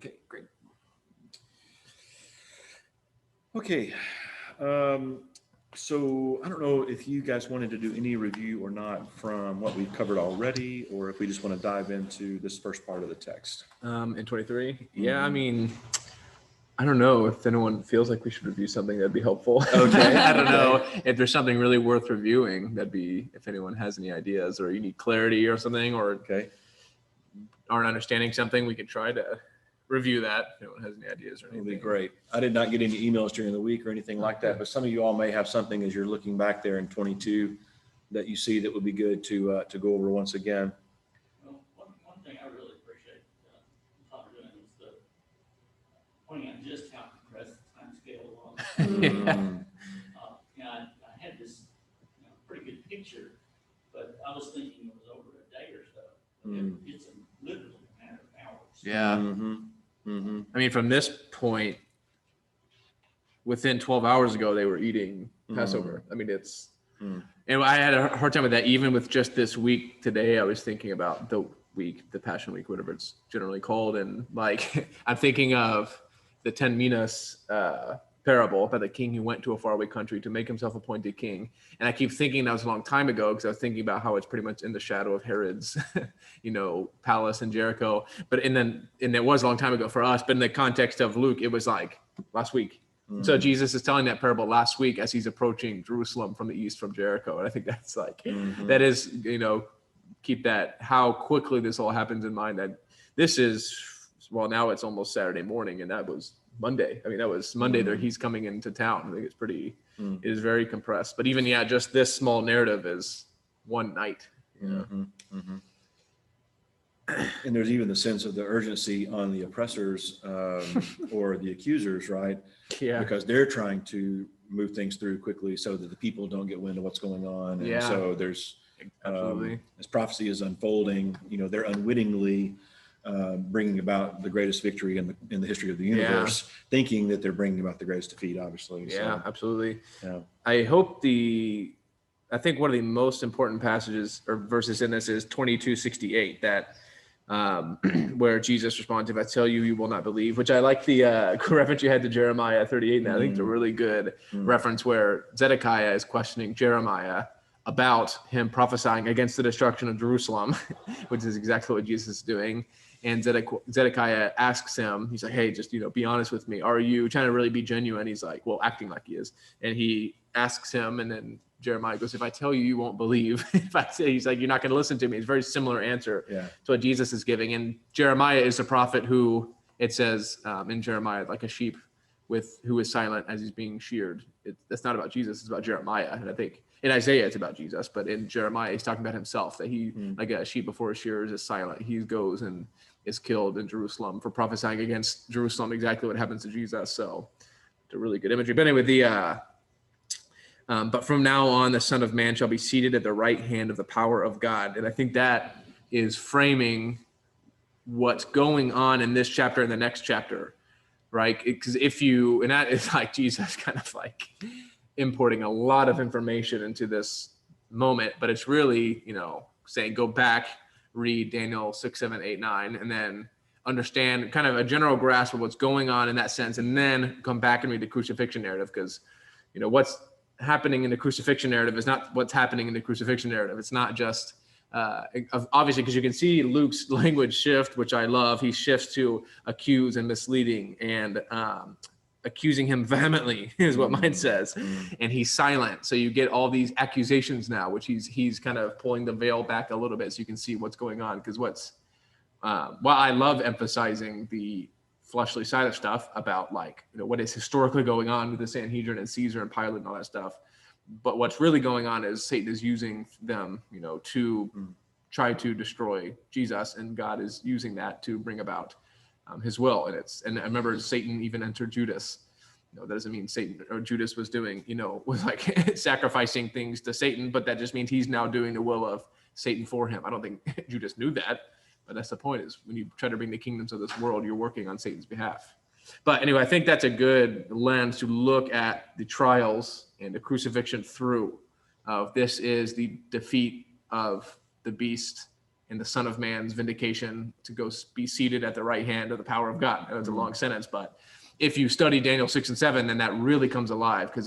Okay, great. Okay. So I don't know if you guys wanted to do any review or not from what we've covered already, or if we just want to dive into this first part of the text. In 23? Yeah, I mean, I don't know if anyone feels like we should review something that'd be helpful. Okay. I don't know if there's something really worth reviewing. That'd be, if anyone has any ideas or you need clarity or something, or Okay. aren't understanding something, we could try to review that if anyone has any ideas or That would anything. be great. I did not get any emails during the week or anything like that, but some of you all may have something as you're looking back there in 22 that you see that would be good to go over once again. Well, one thing I really appreciate Todd doing is the pointing out just how compressed the time scale was. I had this pretty good picture, but I was thinking it was over a day or so. It's literally a matter of hours. Yeah. I mean, from this point, within 12 hours ago, they were eating Passover. I mean, it's, and I had a hard time with that. Even with just this week today, I was thinking about the Passion Week, whatever it's generally called. And like, I'm thinking of the 10 minas parable about the king who went to a faraway country to make himself appointed king. And I keep thinking that was a long time ago because I was thinking about how it's pretty much in the shadow of Herod's, palace in Jericho. And it was a long time ago for us, but in the context of Luke, it was like last week. So Jesus is telling that parable last week as he's approaching Jerusalem from the east from Jericho. And I think that's like, that is, keep that, how quickly this all happens in mind, that this is, well, now it's almost Saturday morning and that was Monday. I mean, that was Monday that he's coming into town. I think it's pretty, it is very compressed, but even, just this small narrative is one night. And there's even the sense of the urgency on the oppressors or the accusers, right? Yeah. Because they're trying to move things through quickly so that the people don't get wind of what's going on. And so there's, as prophecy is unfolding, they're unwittingly bringing about the greatest victory in the history of the universe, thinking that they're bringing about the greatest defeat, obviously. Yeah, so, absolutely. Yeah. I think one of the most important passages or verses in this is 22:68, that where Jesus responds, "If I tell you, you will not believe," which I like the reference you had to Jeremiah 38. And I think it's a really good reference where Zedekiah is questioning Jeremiah about him prophesying against the destruction of Jerusalem, which is exactly what Jesus is doing. And Zedekiah asks him, he's like, "Hey, just, be honest with me. Are you trying to really be genuine?" He's like, well, acting like he is. And he asks him, and then Jeremiah goes, "If I tell you, you won't believe." If I say, he's like, "You're not going to listen to me." It's a very similar answer to what Jesus is giving. And Jeremiah is a prophet who, it says in Jeremiah, like a sheep who is silent as he's being sheared. That's not about Jesus. It's about Jeremiah. And I think in Isaiah, it's about Jesus. But in Jeremiah, he's talking about himself, that he, like a sheep before his shearers, is silent. He goes and is killed in Jerusalem for prophesying against Jerusalem, exactly what happens to Jesus. So it's a really good imagery. But anyway, but from now on, the Son of Man shall be seated at the right hand of the power of God. And I think that is framing what's going on in this chapter and the next chapter, right? Because and that is like Jesus kind of like importing a lot of information into this moment, but it's really, saying, go back, read Daniel 6, 7, 8, 9, and then understand kind of a general grasp of what's going on in that sense, and then come back and read the crucifixion narrative, because, what's happening in the crucifixion narrative is not what's happening in the crucifixion narrative. It's not just obviously, because you can see Luke's language shift, which I love. He shifts to accuse and misleading, and accusing him vehemently is what mine says. And he's silent. So you get all these accusations now, which he's kind of pulling the veil back a little bit so you can see what's going on. Because while I love emphasizing the fleshly side of stuff about what is historically going on with the Sanhedrin and Caesar and Pilate and all that stuff, but what's really going on is Satan is using them, to try to destroy Jesus, and God is using that to bring about his will. And I remember Satan even entered Judas. That doesn't mean Satan or Judas was doing, was like sacrificing things to Satan, but that just means he's now doing the will of Satan for him. I don't think Judas knew that, but that's the point, is when you try to bring the kingdoms of this world, you're working on Satan's behalf. But anyway, I think that's a good lens to look at the trials and the crucifixion through. This is the defeat of the beast and the Son of Man's vindication to go be seated at the right hand of the power of God. That's a long sentence, but if you study Daniel 6 and 7, then that really comes alive, because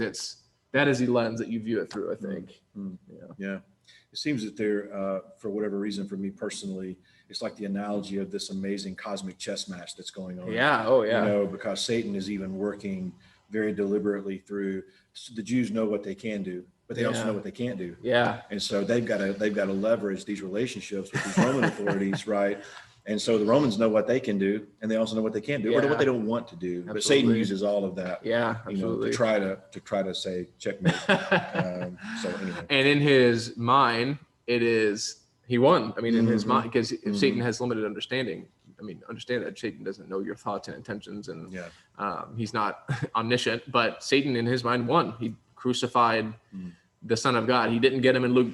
that is the lens that you view it through, I think. Yeah. It seems that there, for whatever reason, for me personally, it's like the analogy of this amazing cosmic chess match that's going on. Yeah. Oh, yeah. You know, because Satan is even working very deliberately through. The Jews know what they can do, but they also know what they can't do. Yeah. And so they've got to leverage these relationships with these Roman authorities, right? And so the Romans know what they can do, and they also know what they can't do, or what they don't want to do. Absolutely. But Satan uses all of that, absolutely. to try to say checkmate. So anyway. And in his mind, he won. I mean, in his mind, because if Satan has limited understanding, understand that Satan doesn't know your thoughts and intentions, and he's not omniscient. But Satan, in his mind, won. He crucified the Son of God. He didn't get him in Luke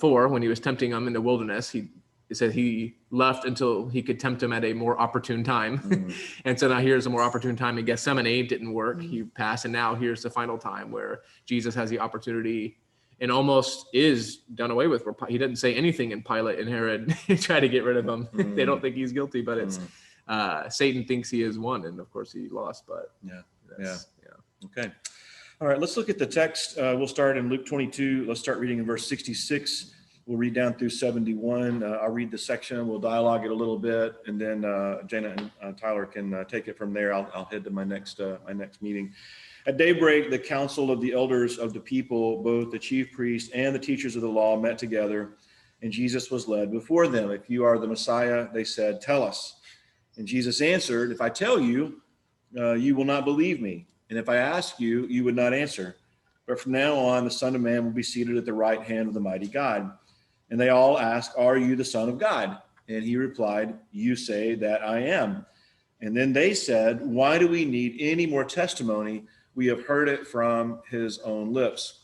4 when he was tempting him in the wilderness. He said he left until he could tempt him at a more opportune time. And so now here's a more opportune time in Gethsemane. It didn't work. He passed. And now here's the final time where Jesus has the opportunity and almost is done away with. Where he didn't say anything in Pilate and Herod try to get rid of him. They don't think he's guilty, but it's Satan thinks he has won. And of course he lost, but Okay. All right, let's look at the text. We'll start in Luke 22. Let's start reading in verse 66. We'll read down through 71. I'll read the section. We'll dialogue it a little bit, and then Jaina and Tyler can take it from there. I'll head to my next meeting. At daybreak, the council of the elders of the people, both the chief priests and the teachers of the law, met together, and Jesus was led before them. If you are the Messiah, they said, tell us. And Jesus answered, if I tell you, you will not believe me. And if I ask you, you would not answer. But from now on, the Son of Man will be seated at the right hand of the mighty God. And they all asked, are you the Son of God? And he replied, you say that I am. And then they said, why do we need any more testimony? We have heard it from his own lips.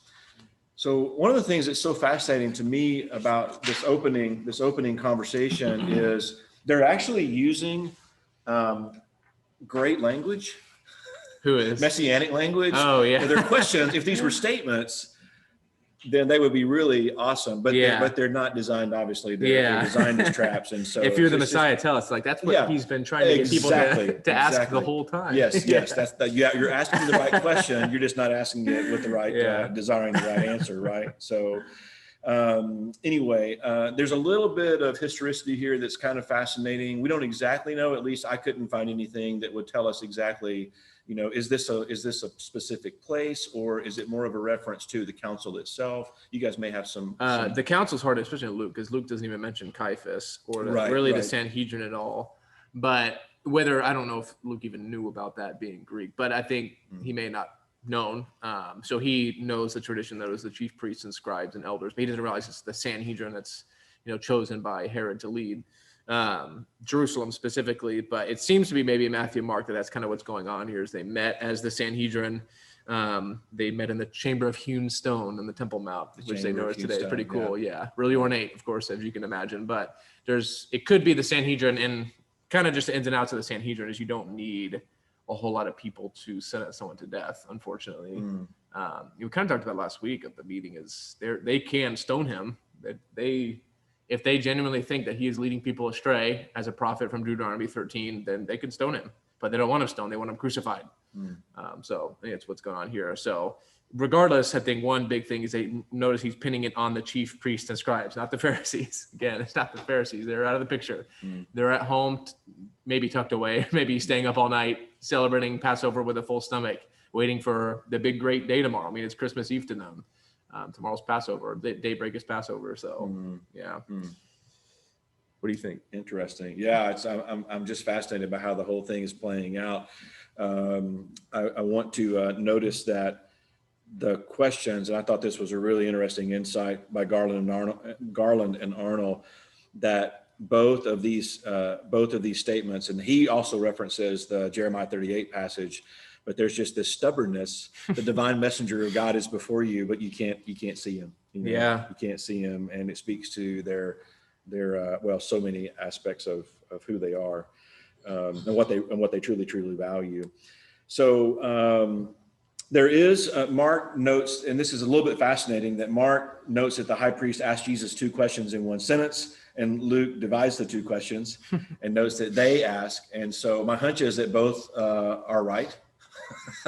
So one of the things that's so fascinating to me about this opening conversation is they're actually using great language. Who is? Messianic language. Oh, yeah. Their questions, if these were statements, then they would be really awesome. But they're not designed, obviously. They're designed as traps. And so if you're the Messiah, tell us. Like, that's what he's been trying to get people to ask the whole time. Yes. That's you're asking the right question. You're just not asking it with the right, desiring the right answer, right? So anyway, there's a little bit of historicity here that's kind of fascinating. We don't exactly know, at least I couldn't find anything that would tell us exactly, is this a specific place, or is it more of a reference to the council itself? You guys may have some. The council's hard, especially in Luke, because Luke doesn't even mention Caiaphas or the Sanhedrin at all. But I don't know if Luke even knew about that being Greek, but I think he may not known. So he knows the tradition that it was the chief priests and scribes and elders, but he doesn't realize it's the Sanhedrin that's chosen by Herod to lead Jerusalem specifically. But it seems to be maybe Matthew and Mark that's kind of what's going on here, is they met as the Sanhedrin. They met in the chamber of hewn stone in the Temple Mount, which they know is today. It's pretty cool. Yeah, really ornate, of course, as you can imagine. But it could be the Sanhedrin, and kind of just the ins and outs of the Sanhedrin is you don't need a whole lot of people to sentence someone to death, unfortunately. We kind of talked about last week at the meeting is they can stone him. If they genuinely think that he is leading people astray as a prophet from Deuteronomy 13, then they can stone him, but they don't want him stoned. They want him crucified. So I think that's what's going on here. So regardless, I think one big thing is they notice he's pinning it on the chief priests and scribes, not the Pharisees. Again, it's not the Pharisees. They're out of the picture. They're at home, maybe tucked away, maybe staying up all night, celebrating Passover with a full stomach, waiting for the big, great day tomorrow. I mean, it's Christmas Eve to them. Tomorrow's Passover. Daybreak is Passover. So, What do you think? Interesting. Yeah, I'm just fascinated by how the whole thing is playing out. I want to notice that the questions, and I thought this was a really interesting insight by Garland and Arnold, that both of these statements, and he also references the Jeremiah 38 passage, but there's just this stubbornness. The divine messenger of God is before you, but you can't see him. You can't see him, and it speaks to their so many aspects of who they are, and what they truly value. So there is Mark notes, and this is a little bit fascinating, that Mark notes that the high priest asked Jesus two questions in one sentence. And Luke divides the two questions and notes that they ask. And so my hunch is that both are right.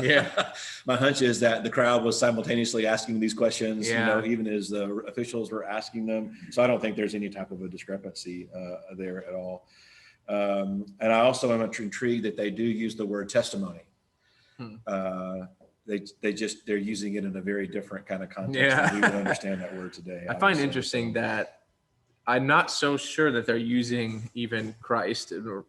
Yeah. My hunch is that the crowd was simultaneously asking these questions, Yeah. even as the officials were asking them. So I don't think there's any type of a discrepancy there at all. And I also am intrigued that they do use the word testimony. They're using it in a very different kind of context than we would understand that word today. I find interesting that I'm not so sure that they're using even Christ, or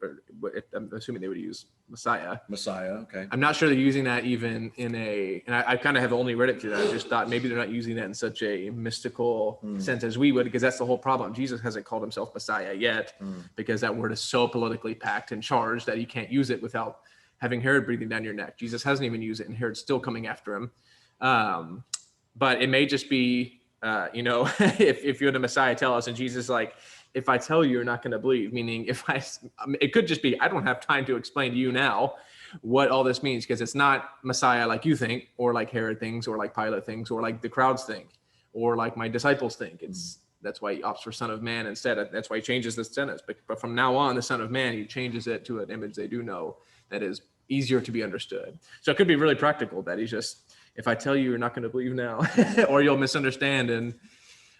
I'm assuming they would use Messiah. Okay. I'm not sure they're using that even in and I kind of have only read it through that. I just thought maybe they're not using that in such a mystical sense as we would, because that's the whole problem. Jesus hasn't called himself Messiah yet, because that word is so politically packed and charged that you can't use it without having Herod breathing down your neck. Jesus hasn't even used it, and Herod's still coming after him. But it may just be, if you're the Messiah, tell us. And Jesus is like, if I tell you, you're not going to believe. Meaning, it could just be, I don't have time to explain to you now what all this means, because it's not Messiah like you think, or like Herod thinks, or like Pilate thinks, or like the crowds think, or like my disciples think. That's why he opts for Son of Man instead. That's why he changes the sentence. But from now on, the Son of Man, he changes it to an image they do know that is easier to be understood. So it could be really practical that he's just, if I tell you, you're not going to believe now, or you'll misunderstand and,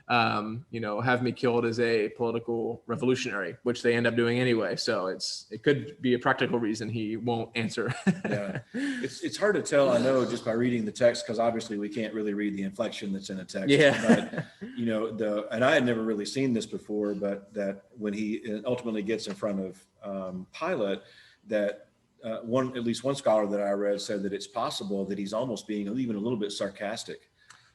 have me killed as a political revolutionary, which they end up doing anyway. So it could be a practical reason he won't answer. Yeah, it's hard to tell, I know, just by reading the text, because obviously we can't really read the inflection that's in a text. Yeah. But, and I had never really seen this before, but that when he ultimately gets in front of Pilate, that at least one scholar that I read said that it's possible that he's almost being even a little bit sarcastic,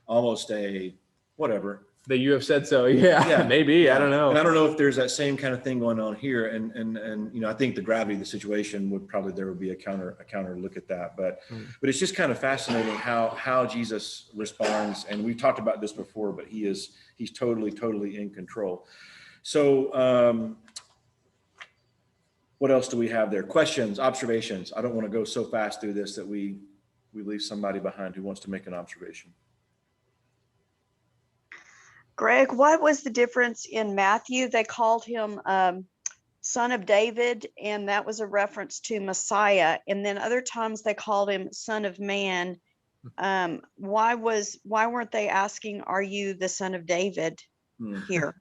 almost a whatever. That you have said so. Yeah, maybe. Yeah. I don't know. And I don't know if there's that same kind of thing going on here. And I think the gravity of the situation there would be a counter look at that. But it's just kind of fascinating how Jesus responds. And we've talked about this before, but he's totally in control. So what else do we have there? Questions, observations. I don't want to go so fast through this that we leave somebody behind who wants to make an observation. Greg, what was the difference in Matthew? They called him Son of David, and that was a reference to Messiah. And then other times they called him Son of Man. Why weren't they asking, are you the Son of David here?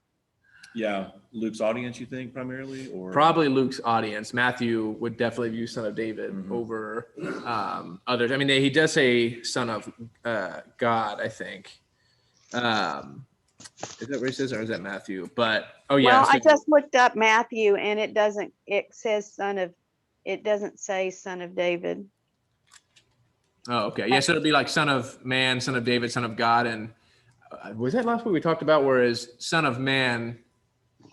Yeah, Luke's audience, you think, primarily, or probably Luke's audience. Matthew would definitely view Son of David over others. I mean, he does say Son of God, I think. Is that where he says, or is that Matthew? But Well, I just looked up Matthew, and it says it doesn't say Son of David. Oh, okay. Yeah, so it'd be like Son of Man, Son of David, Son of God. And was that last week we talked about, whereas Son of Man,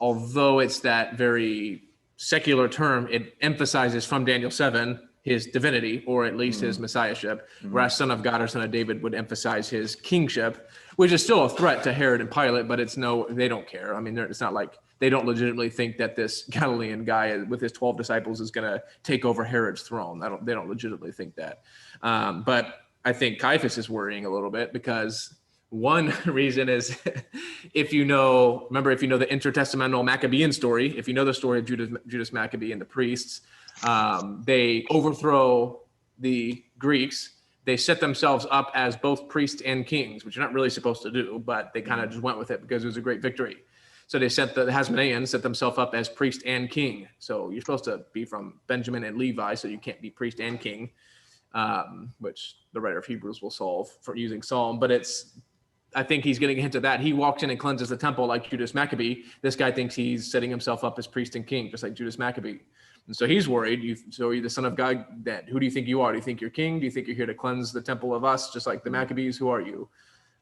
although it's that very secular term, it emphasizes from Daniel 7 his divinity, or at least his messiahship, whereas Son of God or Son of David would emphasize his kingship, which is still a threat to Herod and Pilate, but they don't care. I mean, it's not like they don't legitimately think that this Galilean guy with his 12 disciples is going to take over Herod's throne. They don't legitimately think that. But I think Caiaphas is worrying a little bit, because one reason is if you know the intertestamental Maccabean story, if you know the story of Judas Maccabee and the priests, they overthrow the Greeks. They set themselves up as both priests and kings, which you're not really supposed to do, but they kind of just went with it because it was a great victory. So they the Hasmoneans set themselves up as priest and king. So you're supposed to be from Benjamin and Levi, so you can't be priest and king, which the writer of Hebrews will solve for using Psalm. But I think he's getting a hint of that. He walks in and cleanses the temple like Judas Maccabee. This guy thinks he's setting himself up as priest and king, just like Judas Maccabee. And so he's worried. You're the Son of God. Then who do you think you are? Do you think you're king? Do you think you're here to cleanse the temple of us, just like the Maccabees? Who are you?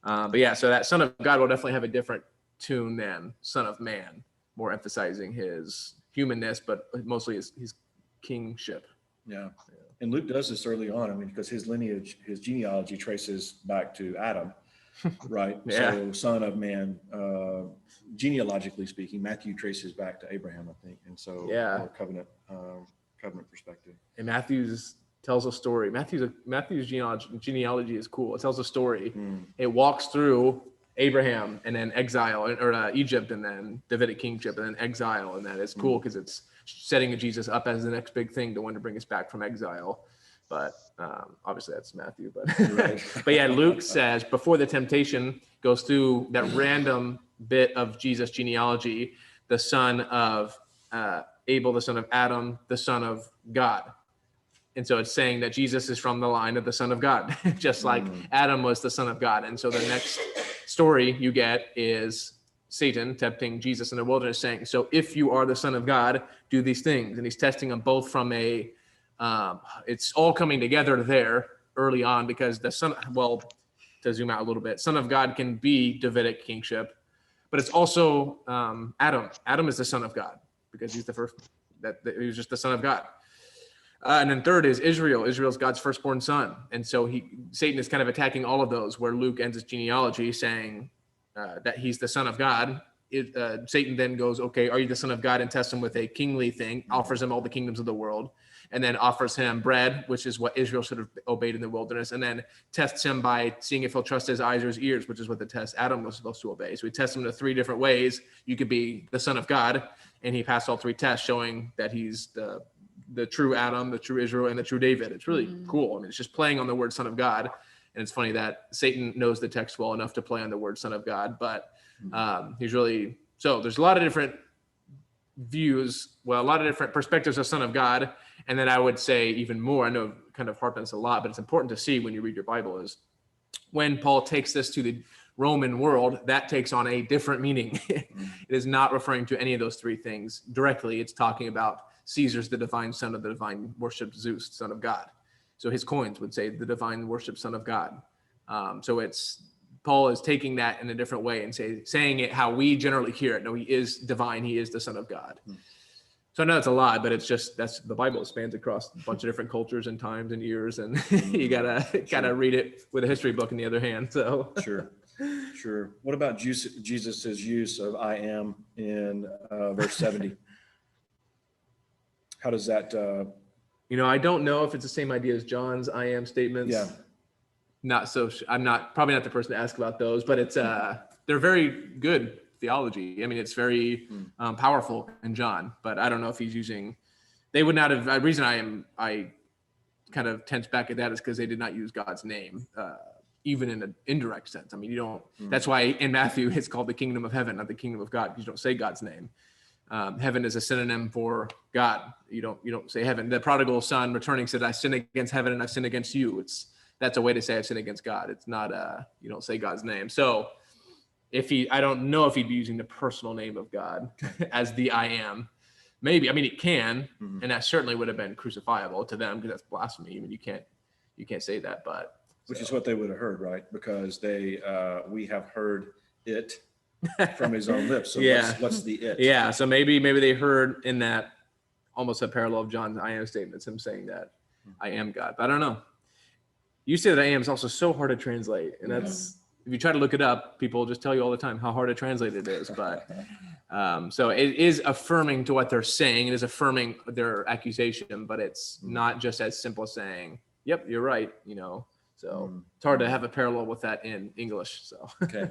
But yeah, so that Son of God will definitely have a different tune than Son of Man, more emphasizing his humanness, but mostly his kingship. Yeah. And Luke does this early on. I mean, because his genealogy traces back to Adam, right? Yeah. So Son of Man, genealogically speaking, Matthew traces back to Abraham, I think. And so covenant perspective. And Matthew's tells a story. Matthew's genealogy is cool. It tells a story. It walks through Abraham, and then exile, or Egypt, and then Davidic kingship, and then exile. And that is cool because it's setting Jesus up as the next big thing, the one to bring us back from exile. But obviously that's Matthew. But but yeah, Luke says before the temptation goes through that random bit of Jesus' genealogy, the son of Abel, the son of Adam, the son of God. And so it's saying that Jesus is from the line of the Son of God, just like Adam was the Son of God. And so the next story you get is Satan tempting Jesus in the wilderness, saying, so if you are the Son of God, do these things. And he's testing them both from it's all coming together there early on, because the Son, well, to zoom out a little bit, Son of God can be Davidic kingship, but it's also Adam. Adam is the Son of God because he's the first, that he was just the Son of God. And then third is Israel. Israel's God's firstborn son. And so Satan is kind of attacking all of those, where Luke ends his genealogy saying that he's the son of God. Satan then goes, okay, are you the son of God? And tests him with a kingly thing, offers him all the kingdoms of the world, and then offers him bread, which is what Israel should have obeyed in the wilderness, and then tests him by seeing if he'll trust his eyes or his ears, which is what the test Adam was supposed to obey. So he tests him in 3 different ways. You could be the son of God, and he passed all 3 tests, showing that he's the true Adam, the true Israel, and the true David. It's really cool. I mean, it's just playing on the word Son of God. And it's funny that Satan knows the text well enough to play on the word Son of God, but he's really, so there's a lot of different views, well, a lot of different perspectives of Son of God. And then I would say even more, I know I've kind of harped on this a lot, but it's important to see when you read your Bible, is when Paul takes this to the Roman world, that takes on a different meaning. It is not referring to any of those 3 things directly. It's talking about Caesar's the divine son of the divine worship Zeus, son of God. So his coins would say the divine worship son of God. So Paul is taking that in a different way and saying it how we generally hear it. No, he is divine. He is the son of God. So I know it's a lot, but it's just, that's the Bible. It spans across a bunch of different cultures and times and years. And you gotta read it with a history book in the other hand. So Sure. What about Jesus's use of I am in verse 70? How does that? I don't know if it's the same idea as John's I am statements. Yeah. Not so. I'm probably not the person to ask about those, but it's they're very good theology. I mean, it's very powerful in John, but I don't know if he's using. They would not have. The reason I kind of tense back at that is because they did not use God's name, even in an indirect sense. I mean, you don't. That's why in Matthew it's called the kingdom of heaven, not the kingdom of God, because you don't say God's name. Heaven is a synonym for God. You don't say heaven. The prodigal son returning said, I sinned against heaven and I've sinned against you. That's a way to say I've sinned against God. It's not you don't say God's name. So I don't know if he'd be using the personal name of God as the I am. Maybe. I mean, it can, and that certainly would have been crucifiable to them, because that's blasphemy. I mean, you can't say that, but which is what they would have heard, right? Because we have heard it from his own lips. So what's the it? Yeah. So maybe they heard in that almost a parallel of John's I am statements, him saying that I am God. But I don't know. You say that I am is also so hard to translate. And that's, if you try to look it up, people just tell you all the time how hard to translate it is. But so it is affirming to what they're saying. It is affirming their accusation, but it's not just as simple as saying, yep, you're right. So it's hard to have a parallel with that in English. So. Okay.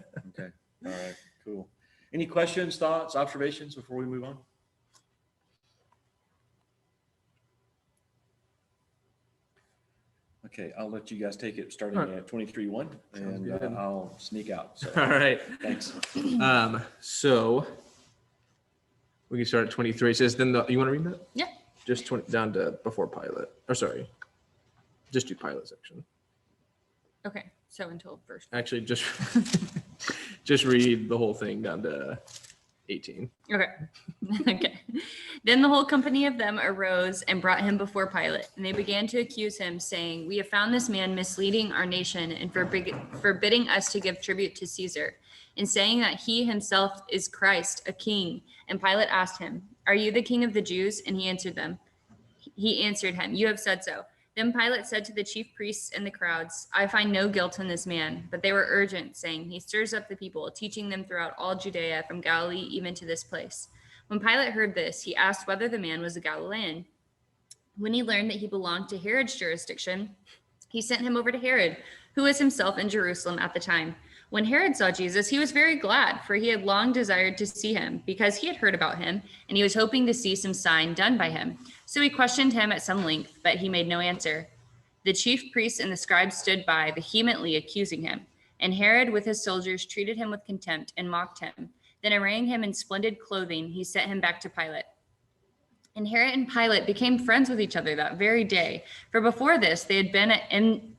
All right. Cool. Any questions, thoughts, observations before we move on? Okay, I'll let you guys take it starting at 23:1, and I'll sneak out. So, all right. Thanks. So we can start at 23. It says, you want to read that? Yeah. Just 20 down to before Pilate. Or sorry, just do Pilate section. Okay, so until verse. Actually, just read the whole thing down to 18. Okay. Then the whole company of them arose and brought him before Pilate, and they began to accuse him, saying, we have found this man misleading our nation and forbidding us to give tribute to Caesar, and saying that he himself is Christ, a king. And Pilate asked him, are you the king of the Jews? And he answered him, you have said so. Then Pilate said to the chief priests and the crowds, I find no guilt in this man. But they were urgent, saying, he stirs up the people, teaching them throughout all Judea, from Galilee even to this place. When Pilate heard this, he asked whether the man was a Galilean. When he learned that he belonged to Herod's jurisdiction, he sent him over to Herod, who was himself in Jerusalem at the time. When Herod saw Jesus, he was very glad, for he had long desired to see him, because he had heard about him, and he was hoping to see some sign done by him. So he questioned him at some length, but he made no answer. The chief priests and the scribes stood by, vehemently accusing him. And Herod, with his soldiers, treated him with contempt and mocked him. Then, arraying him in splendid clothing, he sent him back to Pilate. And Herod and Pilate became friends with each other that very day, for before this they had been at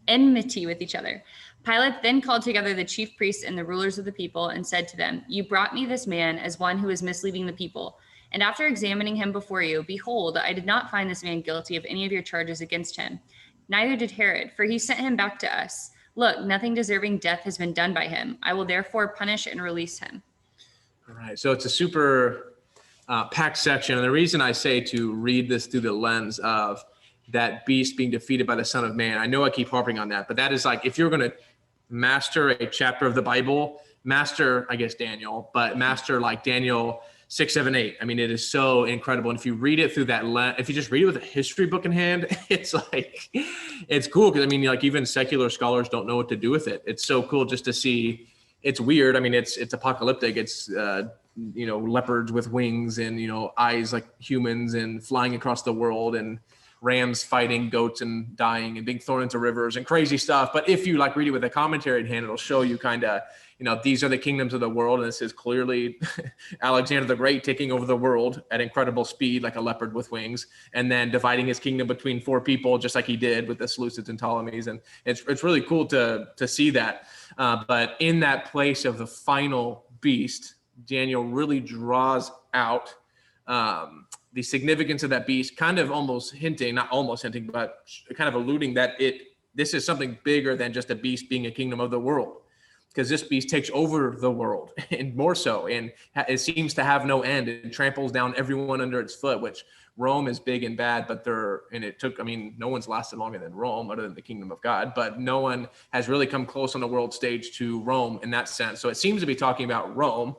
enmity with each other. Pilate then called together the chief priests and the rulers of the people and said to them, "You brought me this man as one who is misleading the people. And after examining him before you, behold, I did not find this man guilty of any of your charges against him. Neither did Herod, for he sent him back to us. Look, nothing deserving death has been done by him. I will therefore punish and release him." All right. So it's a super packed section. And the reason I say to read this through the lens of that beast being defeated by the Son of Man, I know I keep harping on that, but that is like, if you're going to master a chapter of the Bible, master, I guess, Daniel, but master like Daniel 6, 7, 8. I mean, it is so incredible. And if you read it through that lens, if you just read it with a history book in hand, it's like, it's cool. Cause I mean, like even secular scholars don't know what to do with it. It's so cool just to see. It's weird. I mean, it's apocalyptic. It's, leopards with wings and, eyes like humans and flying across the world and rams fighting goats and dying and being thrown into rivers and crazy stuff. But if you like read it with a commentary in hand, it'll show you kind of, these are the kingdoms of the world. And this is clearly Alexander the Great taking over the world at incredible speed, like a leopard with wings, and then dividing his kingdom between 4 people, just like he did with the Seleucids and Ptolemies. And it's really cool to see that. But in that place of the final beast, Daniel really draws out the significance of that beast, kind of almost hinting, not almost hinting, but kind of alluding that this is something bigger than just a beast being a kingdom of the world, because this beast takes over the world and more so, and it seems to have no end. It tramples down everyone under its foot, which Rome is big and bad, but no one's lasted longer than Rome other than the kingdom of God, but no one has really come close on the world stage to Rome in that sense. So it seems to be talking about Rome.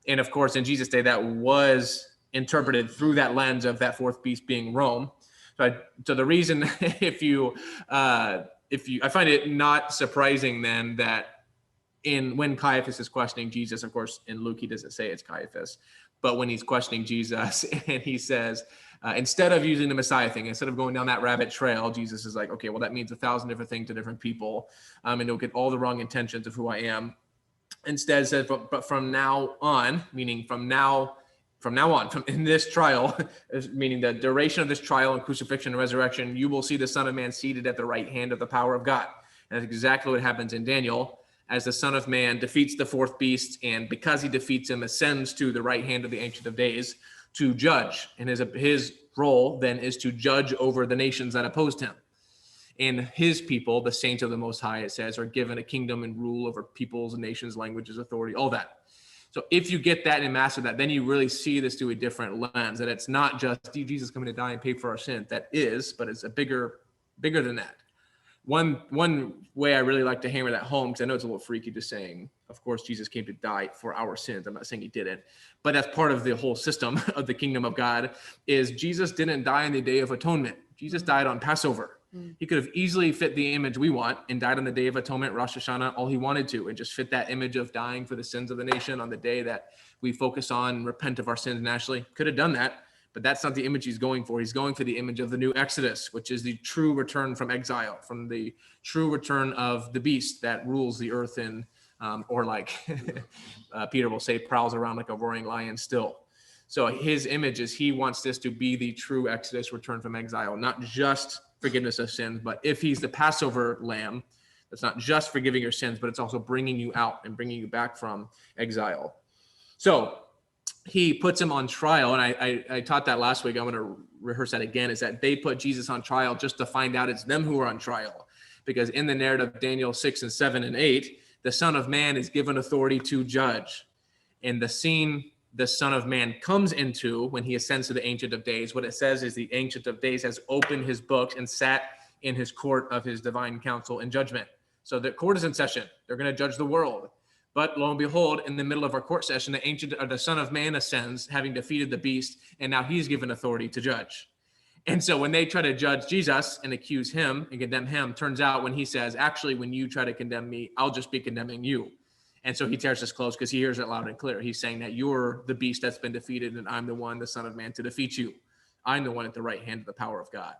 And of course, in Jesus' day, that was interpreted through that lens of that 4th beast being Rome. So the reason, I find it not surprising then that when Caiaphas is questioning Jesus, of course, in Luke, he doesn't say it's Caiaphas, but when he's questioning Jesus and he says, instead of using the Messiah thing, instead of going down that rabbit trail, Jesus is like, okay, well, that means 1,000 different things to different people. And you'll get all the wrong intentions of who I am. Instead said, but from now on, meaning from now on, from in this trial, meaning the duration of this trial and crucifixion and resurrection, you will see the Son of Man seated at the right hand of the power of God. And that's exactly what happens in Daniel, as the Son of Man defeats the 4th beast, and because he defeats him, ascends to the right hand of the Ancient of Days to judge. And his role then is to judge over the nations that opposed him. And his people, the saints of the Most High, it says, are given a kingdom and rule over peoples, nations, languages, authority, all that. So if you get that and master that, then you really see this through a different lens, that it's not just Jesus coming to die and pay for our sins. That is, but it's bigger than that. One way I really like to hammer that home, because I know it's a little freaky just saying, of course, Jesus came to die for our sins. I'm not saying he didn't, but that's part of the whole system of the kingdom of God, is Jesus didn't die on the Day of Atonement. Jesus died on Passover. He could have easily fit the image we want and died on the Day of Atonement, Rosh Hashanah, all he wanted to, and just fit that image of dying for the sins of the nation on the day that we focus on and repent of our sins nationally. Could have done that, but that's not the image he's going for. He's going for the image of the new Exodus, which is the true return from exile, from the true return of the beast that rules the earth and, or like Peter will say, prowls around like a roaring lion still. So his image is he wants this to be the true Exodus, return from exile, not just forgiveness of sins, but if he's the Passover lamb, that's not just forgiving your sins, but it's also bringing you out and bringing you back from exile. So he puts him on trial, and I taught that last week. I'm going to rehearse that again, is that they put Jesus on trial just to find out it's them who are on trial, because in the narrative of Daniel 6 and 7 and 8, the Son of Man is given authority to judge. And the scene the Son of Man comes into when he ascends to the Ancient of Days, what it says is the Ancient of Days has opened his books and sat in his court of his divine counsel and judgment. So the court is in session. They're going to judge the world. But lo and behold, in the middle of our court session, the Son of Man ascends, having defeated the beast, and now he's given authority to judge. And so when they try to judge Jesus and accuse him and condemn him, turns out when he says, actually, when you try to condemn me, I'll just be condemning you. And so he tears his clothes because he hears it loud and clear. He's saying that you're the beast that's been defeated, and I'm the one, the Son of Man, to defeat you. I'm the one at the right hand of the power of God,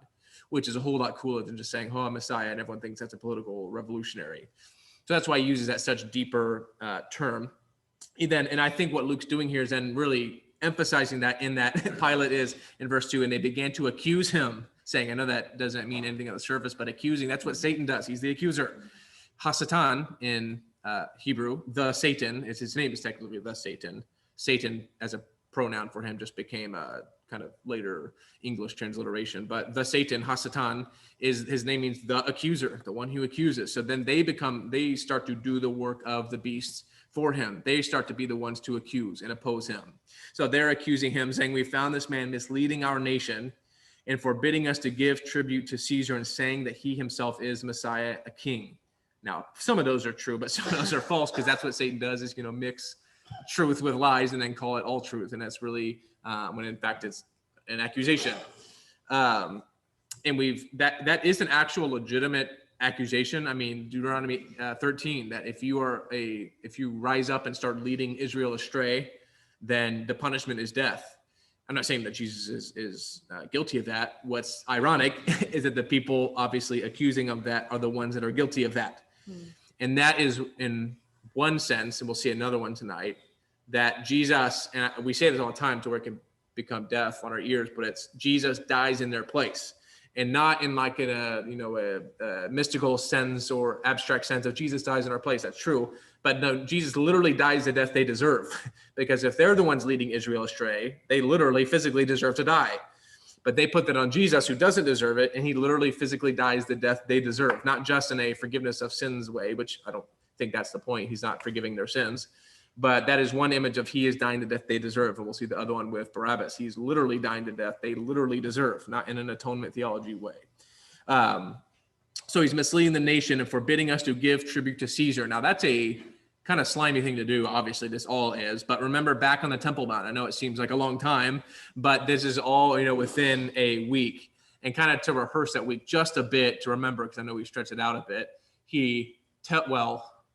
which is a whole lot cooler than just saying, oh, I'm Messiah, and everyone thinks that's a political revolutionary. So that's why he uses that such deeper term. And I think what Luke's doing here is then really emphasizing that in that Pilate is in verse 2, and they began to accuse him, saying, I know that doesn't mean anything on the surface, but accusing, that's what Satan does. He's the accuser. Hasatan in Hebrew, the Satan, is his name is technically the Satan. Satan as a pronoun for him just became a kind of later English transliteration, but the Satan, Hasatan, is his name means the accuser, the one who accuses. So then they start to do the work of the beasts for him. They start to be the ones to accuse and oppose him. So they're accusing him, saying, we found this man misleading our nation and forbidding us to give tribute to Caesar, and saying that he himself is Messiah, a king. Now, some of those are true, but some of those are false, because that's what Satan does, is, mix truth with lies and then call it all truth. And that's really when in fact it's an accusation. And that is an actual legitimate accusation. I mean, Deuteronomy 13, that if you rise up and start leading Israel astray, then the punishment is death. I'm not saying that Jesus is guilty of that. What's ironic is that the people obviously accusing of that are the ones that are guilty of that. And that is, in one sense, and we'll see another one tonight, that Jesus, and we say this all the time to where it can become deaf on our ears, but it's Jesus dies in their place. And not in like a mystical sense or abstract sense of Jesus dies in our place. That's true. But no, Jesus literally dies the death they deserve. Because if they're the ones leading Israel astray, they literally physically deserve to die. But they put that on Jesus, who doesn't deserve it, and he literally physically dies the death they deserve. Not just in a forgiveness of sins way, which I don't think that's the point. He's not forgiving their sins. But that is one image of he is dying the death they deserve. And we'll see the other one with Barabbas. He's literally dying the death they literally deserve, not in an atonement theology way. So he's misleading the nation and forbidding us to give tribute to Caesar. Now, that's a kind of slimy thing to do. Obviously, this all is. But remember, back on the Temple Mount, I know it seems like a long time, but this is all, within a week. And kind of to rehearse that week just a bit, to remember, because I know we stretched it out a bit,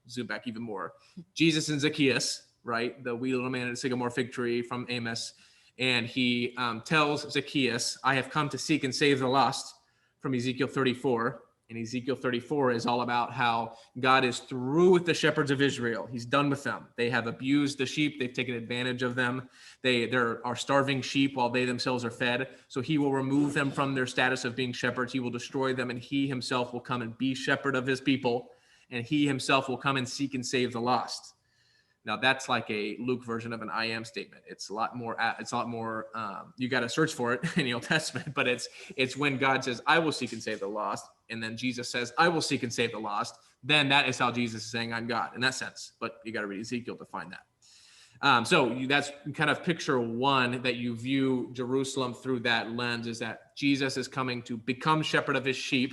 zoom back even more. Jesus and Zacchaeus, right? The wee little man in the sycamore fig tree from Amos. And he tells Zacchaeus, I have come to seek and save the lost, from Ezekiel 34. And Ezekiel 34 is all about how God is through with the shepherds of Israel. He's done with them. They have abused the sheep. They've taken advantage of them. There are starving sheep while they themselves are fed. So he will remove them from their status of being shepherds. He will destroy them, and he himself will come and be shepherd of his people. And he himself will come and seek and save the lost. Now that's like a Luke version of an I am statement. It's a lot more. You got to search for it in the Old Testament, but it's when God says, "I will seek and save the lost," and then Jesus says, "I will seek and save the lost." Then that is how Jesus is saying, "I'm God," in that sense. But you got to read Ezekiel to find that. That's kind of picture one, that you view Jerusalem through that lens, is that Jesus is coming to become shepherd of his sheep,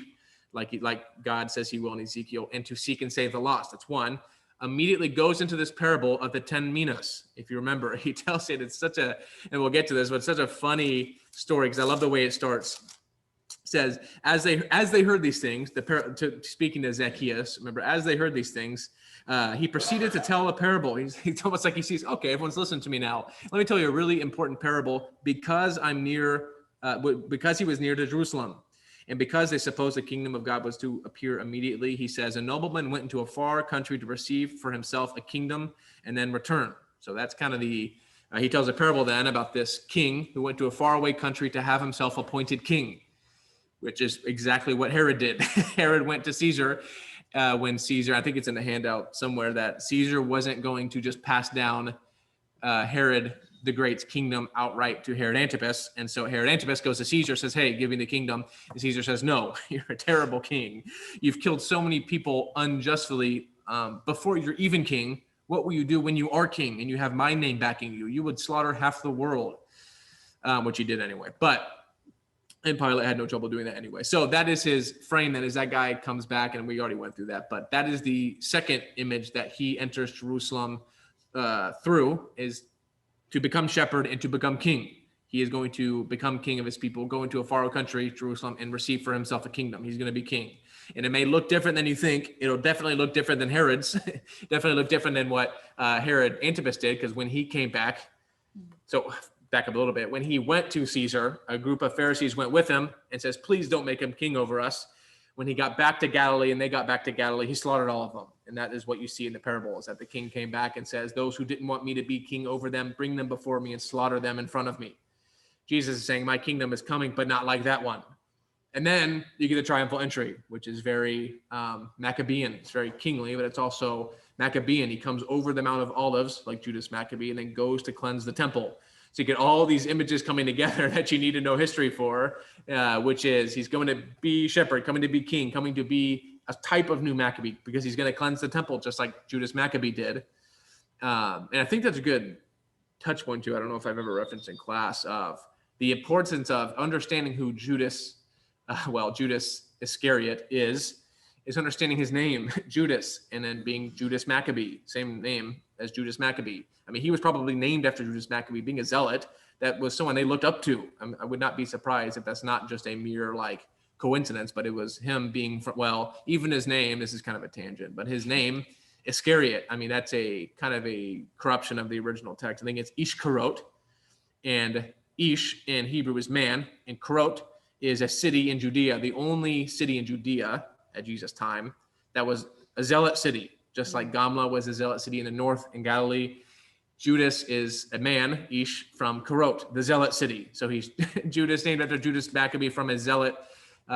like God says he will in Ezekiel, and to seek and save the lost. That's one. Immediately goes into this parable of the 10 minas. If you remember, he tells it, it's such a, and we'll get to this, but it's such a funny story, because I love the way it starts. It says, as they heard these things, speaking to Zacchaeus, remember, as they heard these things, he proceeded to tell a parable. He's almost like he sees, okay, everyone's listening to me now. Let me tell you a really important parable, because because he was near to Jerusalem. And because they supposed the kingdom of God was to appear immediately, he says, a nobleman went into a far country to receive for himself a kingdom and then return. So that's kind of he tells a parable then about this king who went to a faraway country to have himself appointed king, which is exactly what Herod did. Herod went to Caesar when Caesar, I think it's in the handout somewhere, that Caesar wasn't going to just pass down Herod the Great's kingdom outright to Herod Antipas. And so Herod Antipas goes to Caesar, says, hey, give me the kingdom. And Caesar says, no, you're a terrible king. You've killed so many people unjustly before you're even king. What will you do when you are king and you have my name backing you? You would slaughter half the world, which he did anyway. And Pilate had no trouble doing that anyway. So that is his frame. That is, that guy comes back, and we already went through that. But that is the second image that he enters Jerusalem through, is to become shepherd and to become king. He is going to become king of his people, go into a far country, Jerusalem, and receive for himself a kingdom. He's going to be king. And it may look different than you think. It'll definitely look different than Herod's. Definitely look different than what Herod Antipas did, because when he came back, so back up a little bit, when he went to Caesar, a group of Pharisees went with him and says, please don't make him king over us. When he got back to Galilee and they got back to Galilee, he slaughtered all of them. And that is what you see in the parable, is that the king came back and says, those who didn't want me to be king over them, bring them before me and slaughter them in front of me. Jesus is saying, my kingdom is coming, but not like that one. And then you get the triumphal entry, which is very Maccabean. It's very kingly, but it's also Maccabean. He comes over the Mount of Olives, like Judas Maccabee, and then goes to cleanse the temple. So you get all these images coming together that you need to know history for, which is he's going to be shepherd, coming to be king, coming to be a type of new Maccabee, because he's going to cleanse the temple just like Judas Maccabee did. And I think that's a good touch point too. I don't know if I've ever referenced in class of the importance of understanding who Judas Iscariot is understanding his name, Judas, and then being Judas Maccabee, same name as Judas Maccabee. I mean, he was probably named after Judas Maccabee, being a zealot. That was someone they looked up to. I would not be surprised if that's not just a mere like coincidence, but it was him being from, well, even his name, this is kind of a tangent, but his name, Iscariot, I mean, that's a kind of a corruption of the original text. I think it's Ishkarot, and Ish in Hebrew is man, and Karot is a city in Judea, the only city in Judea at Jesus' time that was a zealot city, just like Gamla was a zealot city in the north in Galilee. Judas is a man, Ish, from Karot, the zealot city. So he's Judas, named after Judas Maccabee, from a zealot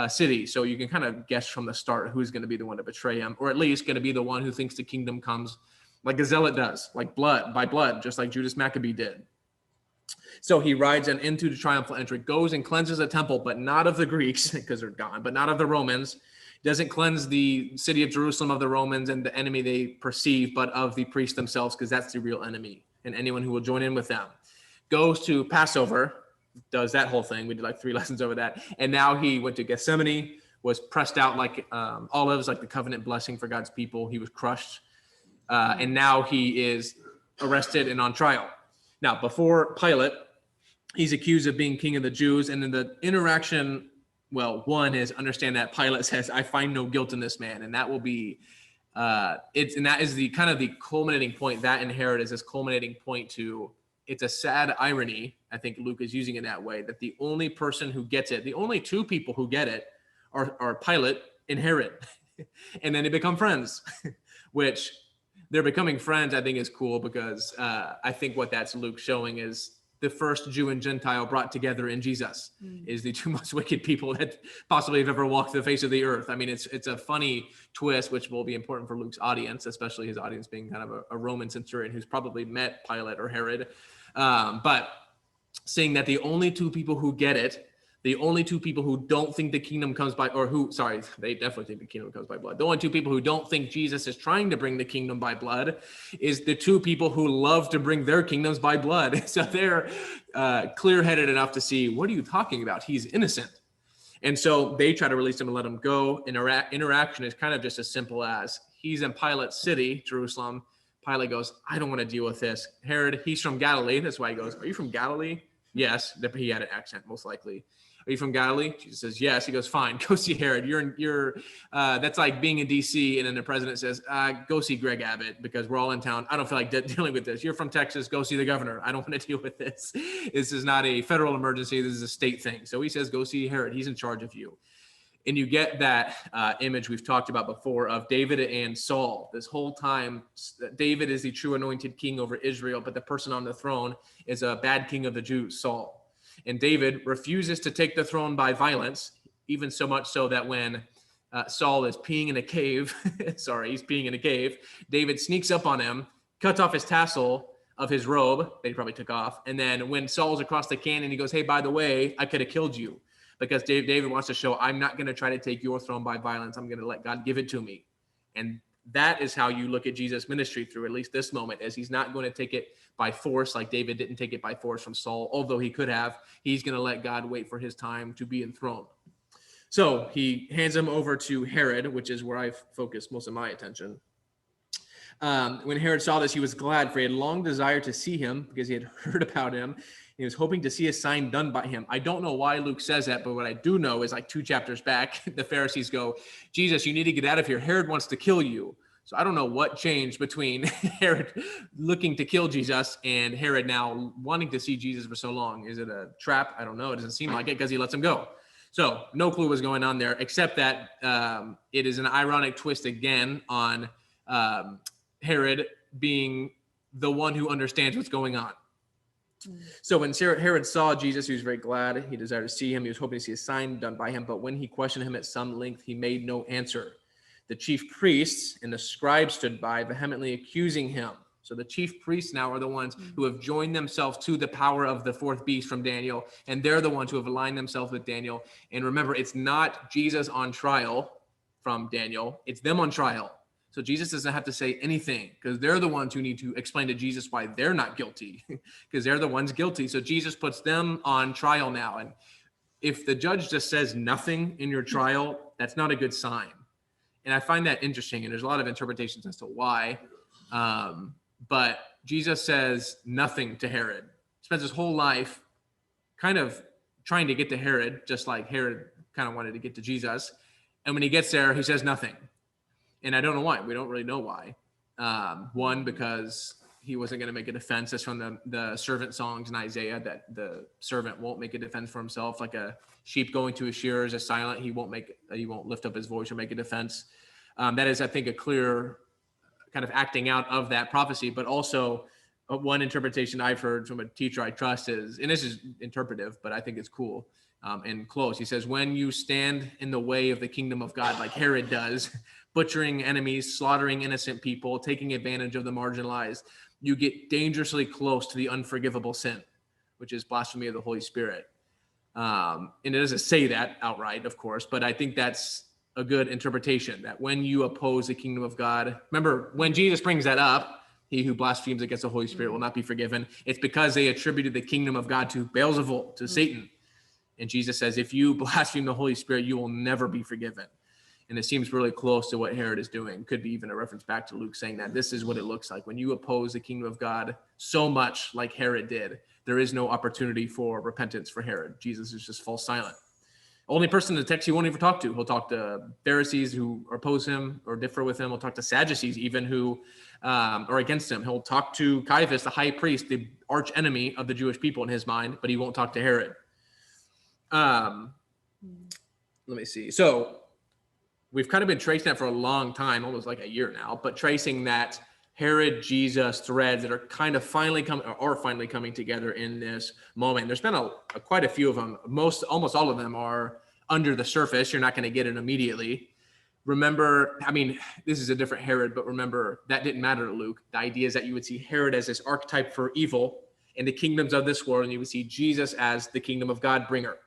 city. So you can kind of guess from the start who's going to be the one to betray him, or at least going to be the one who thinks the kingdom comes like a zealot does, like blood by blood, just like Judas Maccabee did. So he rides into the triumphal entry, goes and cleanses the temple, but not of the Greeks, because they're gone, but not of the Romans. Doesn't cleanse the city of Jerusalem of the Romans and the enemy they perceive, but of the priests themselves, because that's the real enemy, and anyone who will join in with them. Goes to Passover, does that whole thing. We did like 3 lessons over that. And now he went to Gethsemane, was pressed out like olives, like the covenant blessing for God's people. He was crushed. And now he is arrested and on trial. Now, before Pilate, he's accused of being king of the Jews. And then the interaction, well, one is understand that Pilate says, I find no guilt in this man. And that will be, and that is the kind of the culminating point. That in Herod is this culminating point to, it's a sad irony. I think Luke is using it that way, that the only person who gets it, the only 2 people who get it are Pilate and Herod. And then they become friends, which they're becoming friends, I think is cool, because I think what that's Luke showing is the first Jew and Gentile brought together in Jesus is the 2 most wicked people that possibly have ever walked the face of the earth. I mean, it's a funny twist, which will be important for Luke's audience, especially his audience being kind of a Roman centurion who's probably met Pilate or Herod. But saying that the only 2 people who get it, the only 2 people who don't think the kingdom comes by, they definitely think the kingdom comes by blood. The only 2 people who don't think Jesus is trying to bring the kingdom by blood is the 2 people who love to bring their kingdoms by blood. So they're clear-headed enough to see, what are you talking about? He's innocent. And so they try to release him and let him go. Interaction is kind of just as simple as he's in Pilate's city, Jerusalem. Pilate goes, I don't want to deal with this. Herod, he's from Galilee. That's why he goes, are you from Galilee? Yes. He had an accent, most likely. Are you from Galilee? Jesus says, yes. He goes, fine, go see Herod. That's like being in DC and then the president says, go see Greg Abbott because we're all in town. I don't feel like dealing with this. You're from Texas, go see the governor. I don't want to deal with this. This is not a federal emergency. This is a state thing. So he says, go see Herod. He's in charge of you. And you get that image we've talked about before of David and Saul. This whole time, David is the true anointed king over Israel, but the person on the throne is a bad king of the Jews, Saul. And David refuses to take the throne by violence, even so much so that when Saul is peeing in a cave, he's peeing in a cave, David sneaks up on him, cuts off his tassel of his robe that he probably took off. And then when Saul's across the canyon, he goes, hey, by the way, I could have killed you. Because David wants to show, I'm not going to try to take your throne by violence. I'm going to let God give it to me. And that is how you look at Jesus' ministry through at least this moment, as he's not going to take it by force like David didn't take it by force from Saul, although he could have. He's going to let God wait for his time to be enthroned. So he hands him over to Herod, which is where I've focused most of my attention. When Herod saw this, he was glad, for he had long desired to see him because he had heard about him. He was hoping to see a sign done by him. I don't know why Luke says that, but what I do know is like 2 chapters back, the Pharisees go, Jesus, you need to get out of here. Herod wants to kill you. So I don't know what changed between Herod looking to kill Jesus and Herod now wanting to see Jesus for so long. Is it a trap? I don't know. It doesn't seem like it because he lets him go. So no clue what's going on there, except that it is an ironic twist again on Herod being the one who understands what's going on. So when Herod saw Jesus, he was very glad. He desired to see him. He was hoping to see a sign done by him. But when he questioned him at some length, he made no answer. The chief priests and the scribes stood by, vehemently accusing him. So the chief priests now are the ones who have joined themselves to the power of the fourth beast from Daniel, and they're the ones who have aligned themselves with Daniel. And remember, it's not Jesus on trial from Daniel, it's them on trial. So Jesus doesn't have to say anything because they're the ones who need to explain to Jesus why they're not guilty because they're the ones guilty. So Jesus puts them on trial now. And if the judge just says nothing in your trial, that's not a good sign. And I find that interesting, and there's a lot of interpretations as to why. But Jesus says nothing to Herod. Spends his whole life kind of trying to get to Herod, just like Herod kind of wanted to get to Jesus. And when he gets there, he says nothing. And I don't know why. We don't really know why. One, because he wasn't going to make a defense. That's from the servant songs in Isaiah, that the servant won't make a defense for himself. Like a sheep going to his shearers is silent. He won't lift up his voice or make a defense. That is, I think, a clear kind of acting out of that prophecy. But also one interpretation I've heard from a teacher I trust is, and this is interpretive, but I think it's cool and close. He says, when you stand in the way of the kingdom of God, like Herod does, butchering enemies, slaughtering innocent people, taking advantage of the marginalized, you get dangerously close to the unforgivable sin, which is blasphemy of the Holy Spirit. And it doesn't say that outright, of course, but I think that's a good interpretation, that when you oppose the kingdom of God, remember when Jesus brings that up, he who blasphemes against the Holy Spirit will not be forgiven. It's because they attributed the kingdom of God to Beelzebul, to Satan. And Jesus says, if you blaspheme the Holy Spirit, you will never be forgiven. And it seems really close to what Herod is doing. Could be even a reference back to Luke saying that this is what it looks like. When you oppose the kingdom of God so much like Herod did, there is no opportunity for repentance for Herod. Jesus is just falls silent. Only person in the text he won't even talk to. He'll talk to Pharisees who oppose him or differ with him. He'll talk to Sadducees even who are against him. He'll talk to Caiaphas, the high priest, the arch enemy of the Jewish people in his mind, but he won't talk to Herod. Let me see. So we've kind of been tracing that for a long time, almost like a year now, but tracing that Herod Jesus threads that are kind of finally coming together in this moment. There's been quite a few of them. Almost all of them are under the surface. You're not going to get it immediately. Remember, I mean, this is a different Herod, but remember that didn't matter to Luke. The idea is that you would see Herod as this archetype for evil in the kingdoms of this world, and you would see Jesus as the kingdom of God bringer,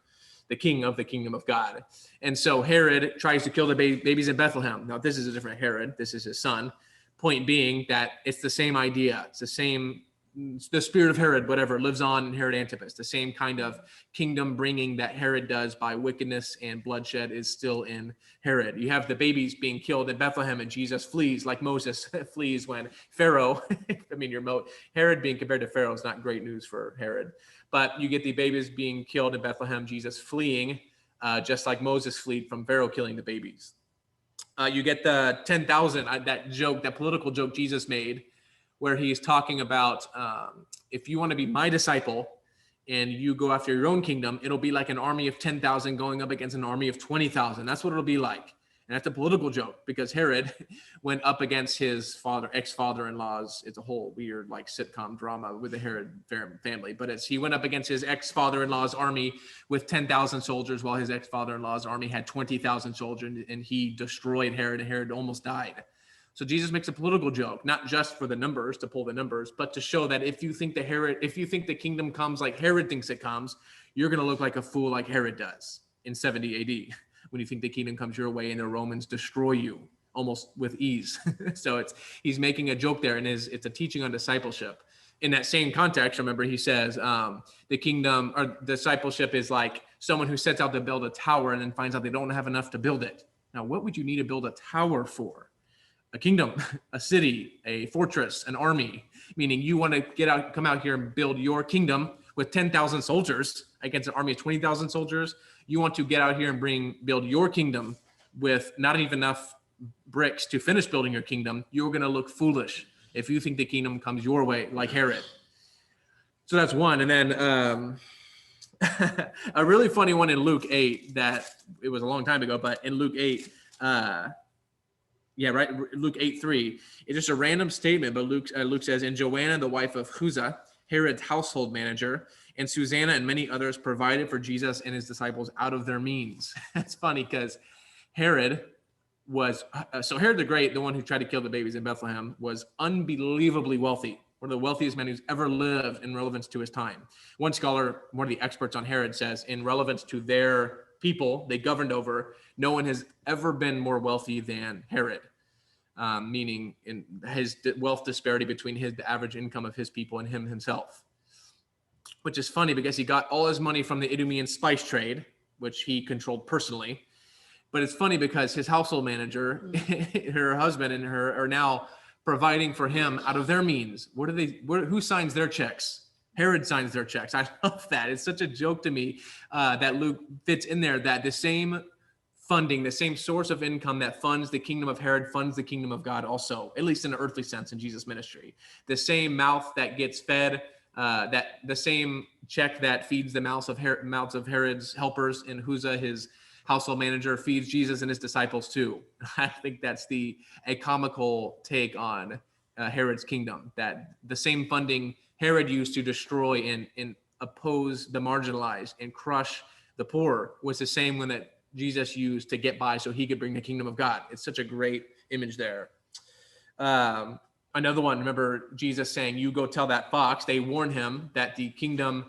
the king of the kingdom of God. And so Herod tries to kill the babies in Bethlehem. Now, this is a different Herod. This is his son. Point being that it's the same idea. It's the spirit of Herod, whatever, lives on in Herod Antipas. The same kind of kingdom bringing that Herod does by wickedness and bloodshed is still in Herod. You have the babies being killed in Bethlehem, and Jesus flees like Moses flees when Pharaoh, Herod being compared to Pharaoh is not great news for Herod. But you get the babies being killed in Bethlehem, Jesus fleeing, just like Moses fled from Pharaoh killing the babies. You get the 10,000, that political joke Jesus made, where he's talking about if you want to be my disciple and you go after your own kingdom, it'll be like an army of 10,000 going up against an army of 20,000. That's what it'll be like. And that's a political joke because Herod went up against his ex-father-in-law's. It's a whole weird like sitcom drama with the Herod family. But he went up against his ex-father-in-law's army with 10,000 soldiers while his ex-father-in-law's army had 20,000 soldiers, and he destroyed Herod, and Herod almost died. So Jesus makes a political joke, not just for the numbers, to pull the numbers, but to show that if you think the kingdom comes like Herod thinks it comes, you're going to look like a fool like Herod does in 70 AD. When you think the kingdom comes your way and the Romans destroy you almost with ease. So he's making a joke there, and it's a teaching on discipleship. In that same context, remember, he says the kingdom or discipleship is like someone who sets out to build a tower and then finds out they don't have enough to build it. Now, what would you need to build a tower for? A kingdom, a city, a fortress, an army, meaning you want to come out here and build your kingdom with 10,000 soldiers against an army of 20,000 soldiers. You want to get out here and build your kingdom with not even enough bricks to finish building your kingdom. You're going to look foolish if you think the kingdom comes your way, like Herod. So that's one. And then a really funny one in Luke 8 that it was a long time ago, but in Luke 8, Luke 8:3. It's just a random statement, but Luke says, and Joanna, the wife of Chuza, Herod's household manager, and Susanna and many others provided for Jesus and his disciples out of their means. It's funny because Herod was, Herod the Great, the one who tried to kill the babies in Bethlehem, was unbelievably wealthy. One of the wealthiest men who's ever lived in relevance to his time. One scholar, one of the experts on Herod, says in relevance to their people they governed over, no one has ever been more wealthy than Herod. Meaning in his wealth disparity between the average income of his people and him himself. Which is funny because he got all his money from the Idumean spice trade, which he controlled personally. But it's funny because his household manager, her husband and her are now providing for him out of their means. Who signs their checks? Herod signs their checks. I love that. It's such a joke to me that Luke fits in there, that the same funding, the same source of income that funds the kingdom of Herod funds the kingdom of God also, at least in an earthly sense in Jesus' ministry. The same mouth that gets fed, that the same check that feeds the mouths of Herod's helpers, and Chuza, his household manager, feeds Jesus and his disciples too. I think that's a comical take on Herod's kingdom, that the same funding Herod used to destroy and oppose the marginalized and crush the poor was the same one that Jesus used to get by so he could bring the kingdom of God. It's such a great image there. Another one, remember Jesus saying, you go tell that fox. They warn him that the kingdom,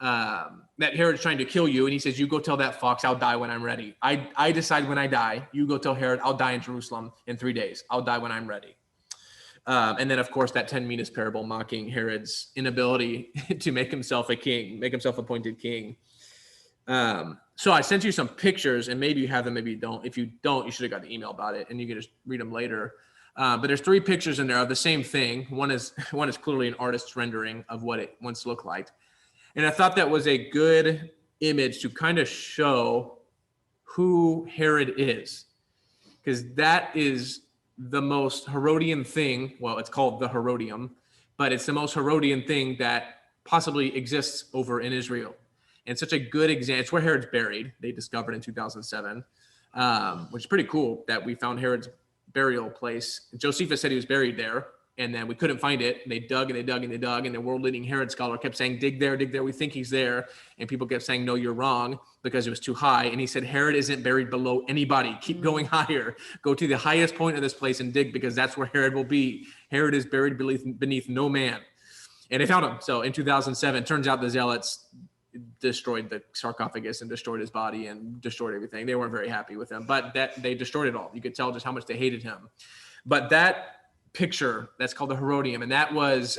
that Herod's trying to kill you. And he says, you go tell that fox, I'll die when I'm ready. I decide when I die. You go tell Herod, I'll die in Jerusalem in 3 days. I'll die when I'm ready. And then, of course, that 10 minas parable mocking Herod's inability to make himself a king, make himself appointed king. So I sent you some pictures, and maybe you have them, maybe you don't. If you don't, you should have got the email about it, and you can just read them later. But there's 3 pictures in there of the same thing. One is clearly an artist's rendering of what it once looked like. And I thought that was a good image to kind of show who Herod is, because that is the most Herodian thing. Well, it's called the Herodium, but it's the most Herodian thing that possibly exists over in Israel. And such a good example. It's where Herod's buried. They discovered in 2007, which is pretty cool that we found Herod's burial place. Josephson said he was buried there, and then we couldn't find it. And they dug and they dug and they dug, and the world-leading Herod scholar kept saying, dig there, we think he's there. And people kept saying, no, you're wrong, because it was too high. And he said, Herod isn't buried below anybody. Keep going higher. Go to the highest point of this place and dig, because that's where Herod will be. Herod is buried beneath no man. And they found him. So in 2007, turns out the zealots destroyed the sarcophagus and destroyed his body and destroyed everything. They weren't very happy with him, but that they destroyed it all. You could tell just how much they hated him. But that picture, that's called the Herodium, and that was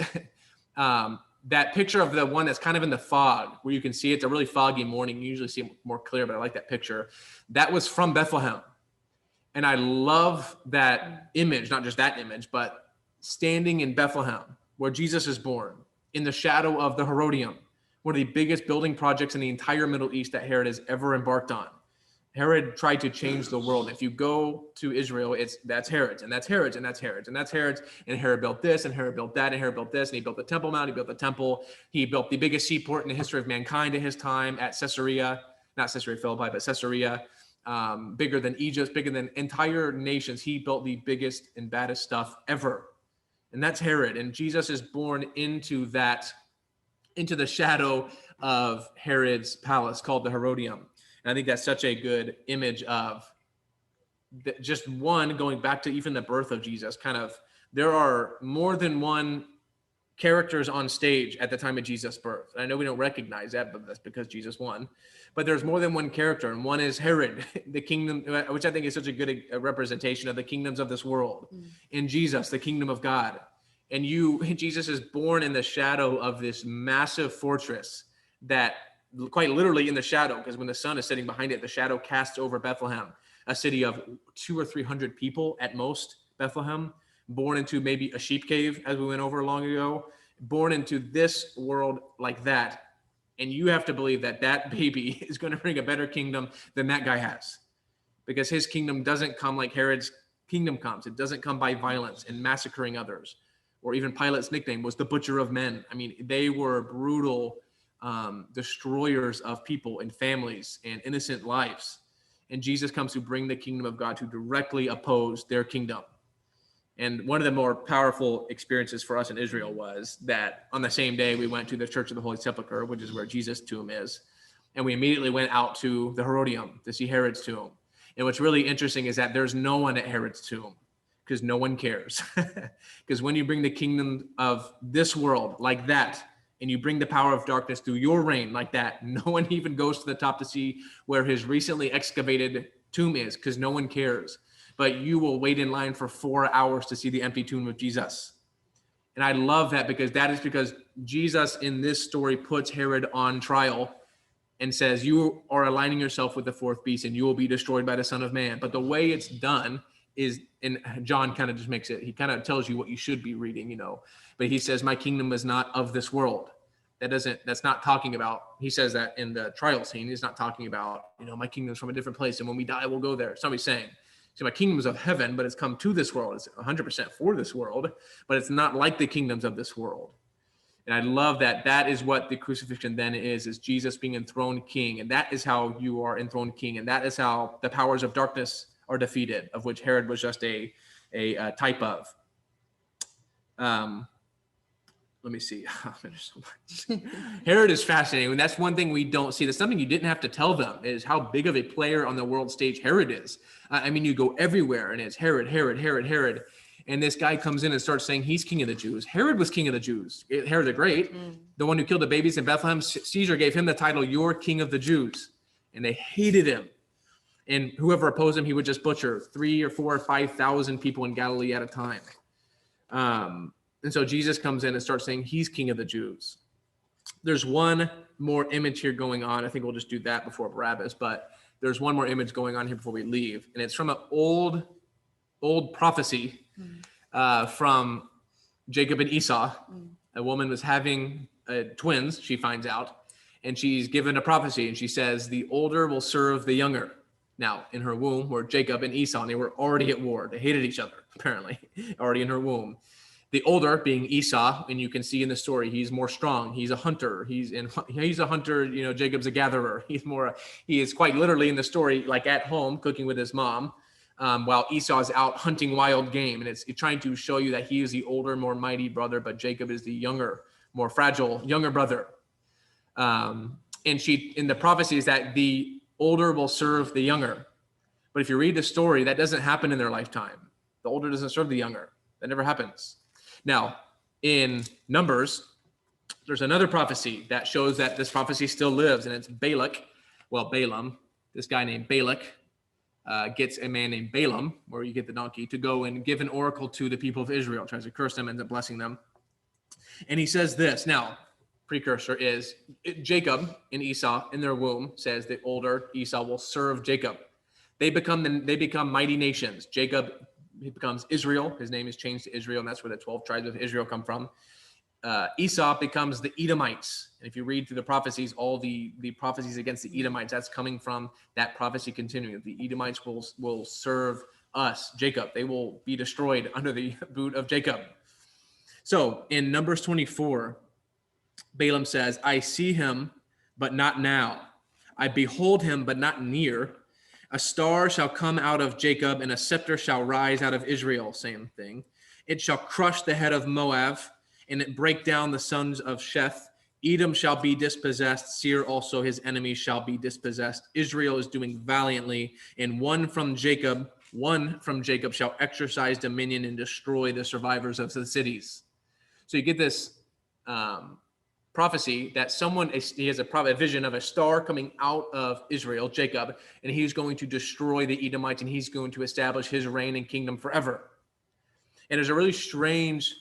that picture of the one that's kind of in the fog, where you can see it's a really foggy morning. You usually see it more clear, but I like that picture. That was from Bethlehem. And I love that image, not just that image, but standing in Bethlehem, where Jesus is born, in the shadow of the Herodium, one of the biggest building projects in the entire Middle East that Herod has ever embarked on. Herod tried to change the world. If you go to Israel, that's Herod's, and that's Herod's, and that's Herod's, and that's Herod's, and Herod built this, and Herod built that, and Herod built this, and he built the Temple Mount, he built the temple, he built the biggest seaport in the history of mankind at his time at Caesarea, not Caesarea Philippi, but Caesarea, bigger than Egypt, bigger than entire nations. He built the biggest and baddest stuff ever. And that's Herod, and Jesus is born into the shadow of Herod's palace called the Herodium. And I think that's such a good image of just one, going back to even the birth of Jesus, kind of, there are more than one characters on stage at the time of Jesus' birth. And I know we don't recognize that, but that's because Jesus won. But there's more than one character, and one is Herod, the kingdom, which I think is such a good representation of the kingdoms of this world. And Jesus, the kingdom of God. And Jesus is born in the shadow of this massive fortress that quite literally in the shadow, because when the sun is sitting behind it, the shadow casts over Bethlehem, a city of 200 or 300 people at most. Bethlehem, born into maybe a sheep cave, as we went over long ago, born into this world like that. And you have to believe that that baby is going to bring a better kingdom than that guy has, because his kingdom doesn't come like Herod's kingdom comes. It doesn't come by violence and massacring others, or even Pilate's nickname was the butcher of men. I mean, they were brutal destroyers of people and families and innocent lives. And Jesus comes to bring the kingdom of God to directly oppose their kingdom. And one of the more powerful experiences for us in Israel was that on the same day we went to the Church of the Holy Sepulchre, which is where Jesus' tomb is. And we immediately went out to the Herodium to see Herod's tomb. And what's really interesting is that there's no one at Herod's tomb, because no one cares. Because when you bring the kingdom of this world like that, and you bring the power of darkness through your reign like that, no one even goes to the top to see where his recently excavated tomb is, because no one cares. But you will wait in line for 4 hours to see the empty tomb of Jesus. And I love that, because that is because Jesus in this story puts Herod on trial and says, you are aligning yourself with the fourth beast and you will be destroyed by the Son of Man. But the way it's done is, and John kind of just makes it, he kind of tells you what you should be reading, you know, but he says, my kingdom is not of this world. That's not talking about, he says that in the trial scene, he's not talking about, you know, my kingdom's from a different place, and when we die, we'll go there. Somebody's saying, so my kingdom is of heaven, but it's come to this world. It's 100% for this world, but it's not like the kingdoms of this world. And I love that. That is what the crucifixion then is Jesus being enthroned king. And that is how you are enthroned king. And that is how the powers of darkness are defeated, of which Herod was just a type of. Let me see. There's so much. Herod is fascinating. And that's one thing we don't see. That's something you didn't have to tell them, is how big of a player on the world stage Herod is. I mean, you go everywhere and it's Herod, Herod, Herod, Herod. And this guy comes in and starts saying he's king of the Jews. Herod was king of the Jews. Herod the Great, the one who killed the babies in Bethlehem. Caesar gave him the title, you're king of the Jews. And they hated him. And whoever opposed him, he would just butcher 3,000 or 4,000 or 5,000 people in Galilee at a time. And so Jesus comes in and starts saying he's king of the Jews. There's one more image here going on. I think we'll just do that before Barabbas, but there's one more image going on here before we leave. And it's from an old prophecy from Jacob and Esau. A woman was having twins, she finds out, and she's given a prophecy, and she says, the older will serve the younger. Now, in her womb were Jacob and Esau, and they were already at war. They hated each other, apparently, already in her womb. The older being Esau, and you can see in the story, he's more strong. He's a hunter. He's a hunter. You know, Jacob's a gatherer. He is quite literally in the story, like at home cooking with his mom, while Esau is out hunting wild game. And it's trying to show you that he is the older, more mighty brother, but Jacob is the younger, more fragile, younger brother. And in the prophecy is that the older will serve the younger. But if you read the story, that doesn't happen in their lifetime. The older doesn't serve the younger. That never happens. Now, in Numbers, there's another prophecy that shows that this prophecy still lives, and it's Balaam, this guy named Balak, gets a man named Balaam, where you get the donkey, to go and give an oracle to the people of Israel, tries to curse them, ends up blessing them. And he says this. Now, precursor is Jacob and Esau in their womb says the older Esau will serve Jacob. They become mighty nations. Jacob, he becomes Israel. His name is changed to Israel, and that's where the 12 tribes of Israel come from. Esau becomes the Edomites. And if you read through the prophecies, all the prophecies against the Edomites, that's coming from that prophecy continuing. The Edomites will serve us, Jacob. They will be destroyed under the boot of Jacob. So in Numbers 24, Balaam says, I see him, but not now. I behold him, but not near. A star shall come out of Jacob, and a scepter shall rise out of Israel. Same thing. It shall crush the head of Moab, and it break down the sons of Sheth. Edom shall be dispossessed. Seir also, his enemy, shall be dispossessed. Israel is doing valiantly, and one from Jacob shall exercise dominion and destroy the survivors of the cities. So you get this prophecy that he has a vision of a star coming out of Israel, Jacob, and he's going to destroy the Edomites, and he's going to establish his reign and kingdom forever. And there's a really strange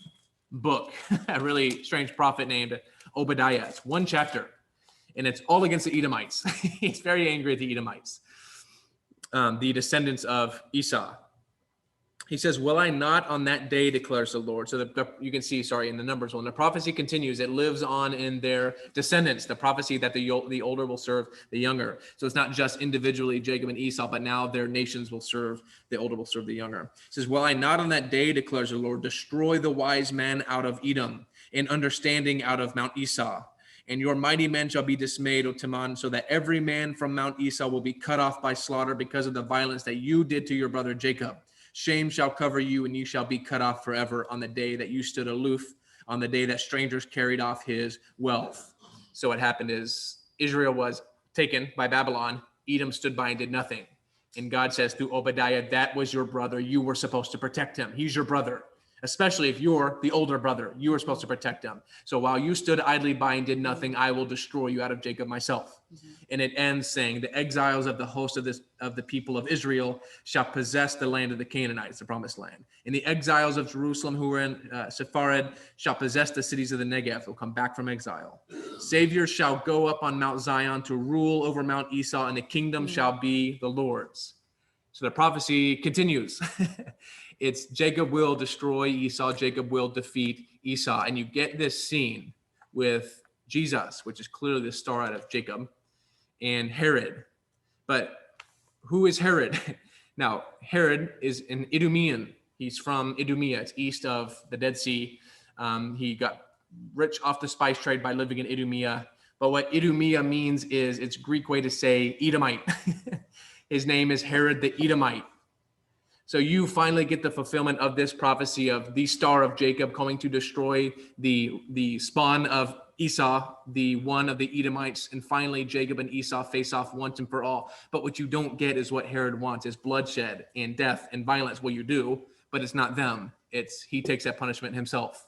book, a really strange prophet named Obadiah. It's one chapter, and it's all against the Edomites. He's very angry at the Edomites, the descendants of Esau. He says, will I not on that day, declares the Lord. So you can see, in the Numbers one, the prophecy continues. It lives on in their descendants, the prophecy that the older will serve the younger. So it's not just individually Jacob and Esau, but now their nations will serve, the older will serve the younger. It says, will I not on that day, declares the Lord, destroy the wise man out of Edom and understanding out of Mount Esau. And your mighty men shall be dismayed, O Teman, so that every man from Mount Esau will be cut off by slaughter because of the violence that you did to your brother Jacob. Shame shall cover you, and you shall be cut off forever on the day that you stood aloof, on the day that strangers carried off his wealth. So what happened is Israel was taken by Babylon. Edom stood by and did nothing. And God says through Obadiah, that was your brother. You were supposed to protect him. He's your brother. Especially if you're the older brother, you were supposed to protect him. So while you stood idly by and did nothing, I will destroy you out of Jacob myself. And it ends saying, the exiles of the host of the people of Israel shall possess the land of the Canaanites, the promised land. And the exiles of Jerusalem who were in Sepharad shall possess the cities of the Negev, who come back from exile. Saviors shall go up on Mount Zion to rule over Mount Esau, and the kingdom shall be the Lord's. So the prophecy continues. It's Jacob will destroy Esau, Jacob will defeat Esau. And you get this scene with Jesus, which is clearly the star out of Jacob, and Herod. But who is Herod? Now, Herod is an Idumean. He's from Idumea. It's east of the Dead Sea. He got rich off the spice trade by living in Idumea. But what Idumea means is it's Greek way to say Edomite. His name is Herod the Edomite. So you finally get the fulfillment of this prophecy of the star of Jacob coming to destroy the spawn of Esau, the one of the Edomites, and finally Jacob and Esau face off once and for all. But what you don't get is what Herod wants, is bloodshed and death and violence. Well, you do, but it's not them. It's he takes that punishment himself.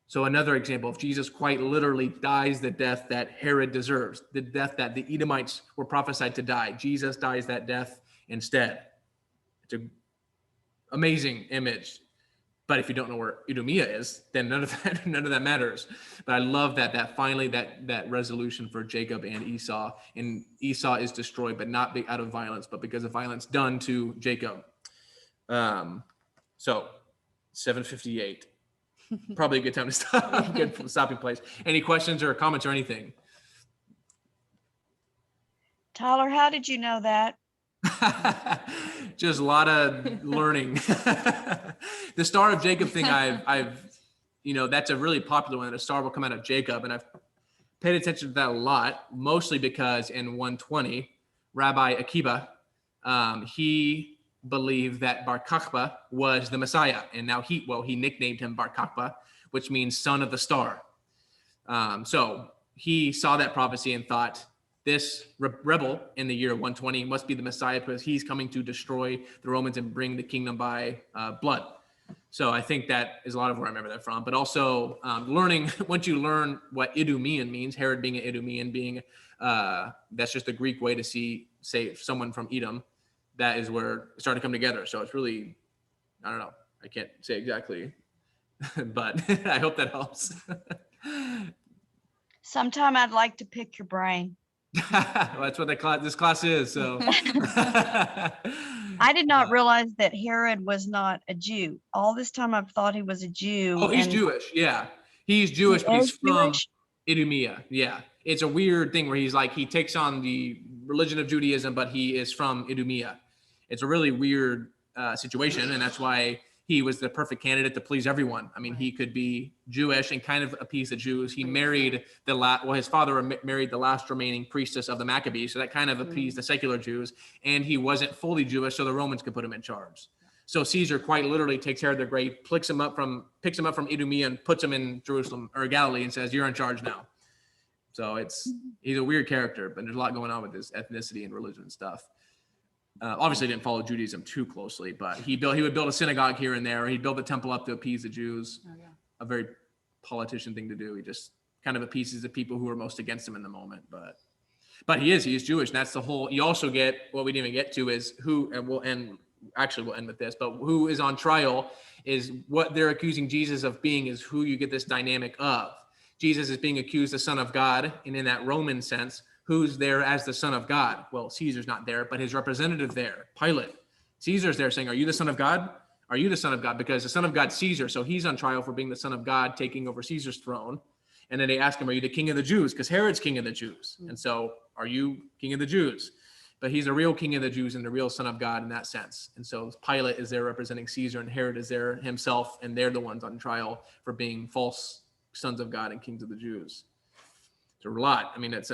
So another example of Jesus quite literally dies the death that Herod deserves, the death that the Edomites were prophesied to die. Jesus dies that death instead. It's an amazing image. But if you don't know where Idumea is, then none of that matters. But I love that finally that resolution for Jacob and Esau is destroyed, but not out of violence, but because of violence done to Jacob. So 7:58. Probably a good time to stop. Good stopping place. Any questions or comments or anything? Tyler, how did you know that? Just a lot of learning. The Star of Jacob thing, I've that's a really popular one. A star will come out of Jacob, and I've paid attention to that a lot, mostly because in 120, Rabbi Akiba, he believed that Bar Kokhba was the Messiah, and now he nicknamed him Bar Kokhba, which means son of the star. So he saw that prophecy and thought, this rebel in the year 120 must be the Messiah because he's coming to destroy the Romans and bring the kingdom by blood. So I think that is a lot of where I remember that from. But also learning, once you learn what Idumean means, Herod being an Idumean, being that's just a Greek way to say someone from Edom, that is where it started to come together. So it's really, I don't know, I can't say exactly, but I hope that helps. Sometime I'd like to pick your brain. Well, that's what this class is. So I did not realize that Herod was not a Jew. All this time I've thought he was a Jew. Oh, he's Jewish. Yeah, he's Jewish, but he's from Jewish? Idumea. Yeah, it's a weird thing where he's like, he takes on the religion of Judaism, but he is from Idumea. It's a really weird situation, and that's why he was the perfect candidate to please everyone. I mean, he could be Jewish and kind of appease the Jews. He married his father married the last remaining priestess of the Maccabees, so that kind of appeased the secular Jews. And he wasn't fully Jewish, so the Romans could put him in charge. So Caesar quite literally takes Herod the Great, picks him up from Idumea and puts him in Jerusalem or Galilee and says, "You're in charge now." So he's a weird character, but there's a lot going on with his ethnicity and religion and stuff. Obviously didn't follow Judaism too closely, but he would build a synagogue here and there. He'd build a temple up to appease the Jews. Oh, yeah. A very politician thing to do. He just kind of appeases the people who are most against him in the moment. But he is Jewish. And that's the whole, you also get, what we didn't even get to is who, and we'll end with this, but who is on trial is what they're accusing Jesus of being is who you get this dynamic of. Jesus is being accused the Son of God. And in that Roman sense, who's there as the Son of God? Well, Caesar's not there, but his representative there, Pilate. Caesar's there saying, "Are you the Son of God? are you the Son of God? Because the Son of God, Caesar, so he's on trial for being the Son of God, taking over Caesar's throne. And then they ask him, are you the king of the Jews? Because Herod's king of the Jews. And so are you king of the Jews? But he's a real king of the Jews and the real Son of God in that sense. And so Pilate is there representing Caesar, and Herod is there himself, and they're the ones on trial for being false sons of God and kings of the Jews. It's a lot. I mean, it's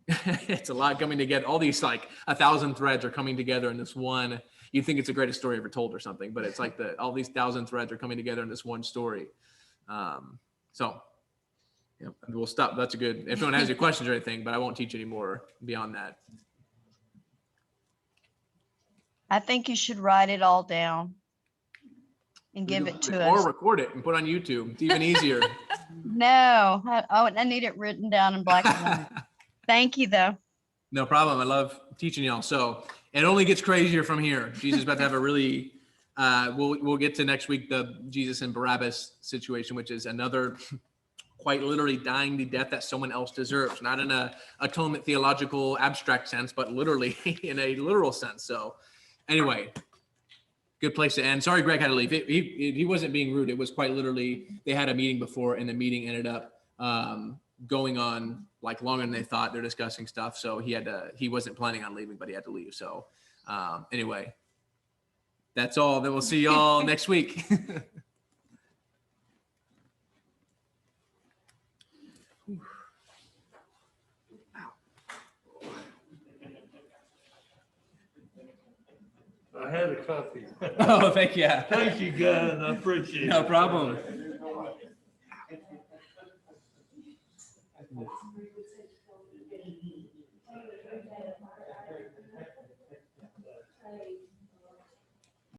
it's a lot coming together. All these, like 1,000 threads are coming together in this one. You'd think it's the greatest story ever told or something, but it's like all these 1,000 threads are coming together in this one story. So yeah, we'll stop. That's a good, if anyone has any questions or anything, but I won't teach any more beyond that. I think you should write it all down and give it to Or us. record it and put on YouTube. It's even easier. No, I need it written down in black and white. Thank you, though. No problem. I love teaching y'all. So it only gets crazier from here. Jesus is about to have a really, we'll get to next week, the Jesus and Barabbas situation, which is another quite literally dying the death that someone else deserves, not in a atonement theological abstract sense, but literally in a literal sense. So anyway, good place to end. Sorry, Greg had to leave. He wasn't being rude. It was quite literally, they had a meeting before and the meeting ended up going on like longer than they thought. They're discussing stuff. So he wasn't planning on leaving, but he had to leave. So anyway, that's all. Then we'll see y'all next week. I had a copy. Oh, thank you. Thank you, guys. I appreciate it. No problem.